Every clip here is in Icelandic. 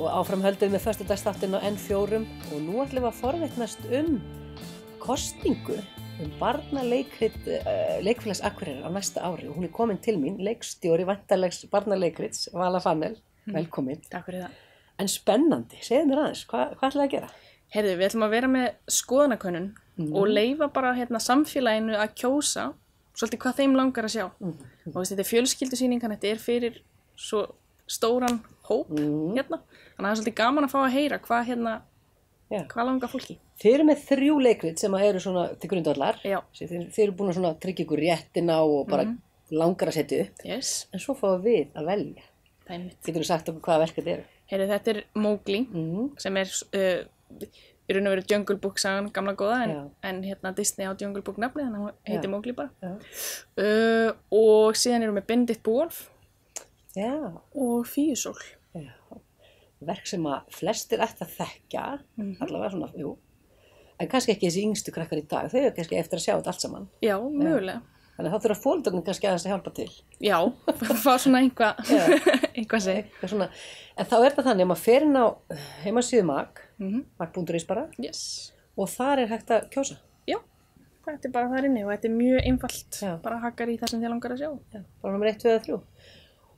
og áframhöldum með föstudagsþáttinn á N4 og nú ætlum við að forvitnast kosningu barnaleikrit Leikfélags Akureyrar á næsta ári og hún komin til mín, leikstjóri væntanlegs barnaleikrits, Vala Fanel, velkomin. Takk fyrir það. En spennandi, segðu mér aðeins, hvað ætlaðu að gera? Heyrðu, við ætlum að vera með skoðanakönnun og leyfa bara samfélaginu að kjósa svolítið hvað þeim langar að sjá. Og þetta er fjölskyldusýning, þetta er fyrir svo stóran hóp hérna. Þannig að það er svolítið gaman að fá að heyra hvað langar fólki. Þið eru með 3 leikrit sem eru svona til grundvallar. Já. Þið eru búin að tryggja ykkur réttina og bara langar að setja upp. Yes. En svo fáum við að velja. Það er mitt. Geturðu sagt okkur hvaða verk þetta eru? Heyrðu, þetta er Mowgli, sem er í raun og veru Jungle Book sagan, gamla góða, en Disney á Jungle Book nafni, þannig að hún heitir Mowgli bara. Og síðan erum við Benedict Búolf og Fíusól. Verk sem að flestir ætti að þekkja, allavega svona, en kannski ekki þessi yngstu krakkar í dag, þau eru kannski eftir að sjá þetta allt saman. Já, mögulega. Þannig að þá þurfa fóreldrarnir kannski aðeins að hjálpa til. Já, fá svona eitthvað seg. En þá er þetta þannig að maður fer inn á heimasíðu mag.is bara, og þar er hægt að kjósa. Já, þetta er bara þar inni og þetta er mjög einfalt, bara hakkar í það sem þið langar að sjá. Já, bara nummer 1, 2 eða 3.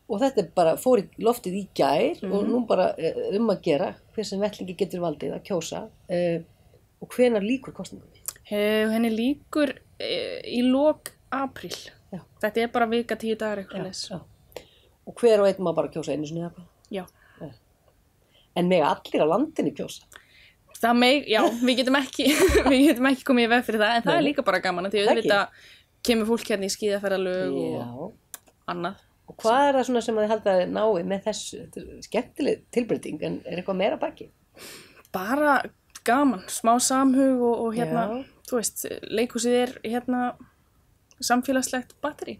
Og þetta er bara, fór í loftið í gær og nú bara að gera hver sem vettlingi getur valdið að kjósa og hvenær lýkur kosningunni? Henni lýkur í lok apríl. Þetta er bara vika 10 dagar eitthvað leys. Og hver og einn má bara kjósa einu sinni eða hvað? Já. En mega allir á landinu kjósa? Við getum ekki komið í veg fyrir það, en það er líka bara gaman því auðvitað kemur fólk hérna í skíðaferðalög og annað. Og hvað er það svona sem þið haldið að nái með þessu? Þetta er skemmtileg tilbreyting, en er eitthvað meira baki? Bara gaman, smá samhug og þú veist, leikhúsið er samfélagslegt batteri.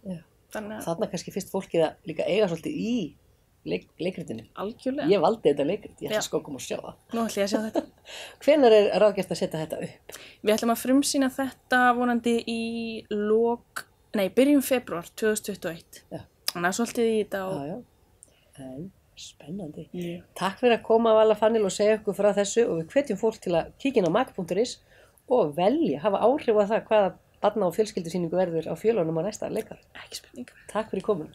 Þarna kannski fyrst fólkið að líka eiga svolítið í leikritinu. Algjörlega. Ég valdi þetta leikrit, ég ætla sko að koma og sjá það. Nú ætla ég að sjá þetta. Hvenær er ráðgert að setja þetta upp? Við ætlum að frumsýna þetta vonandi í byrjun febrúar 2021. Þannig að svolítið í þetta En spennandi. Takk fyrir að koma, Vala Fanel, og segja okkur frá þessu og við hvetjum fólk til að kíkja inn á mag.is og hafa áhrif á það hvaða barna- og fjölskyldusýningu verður á fjölunum á næsta leikar. Ekki spurning. Takk fyrir komin.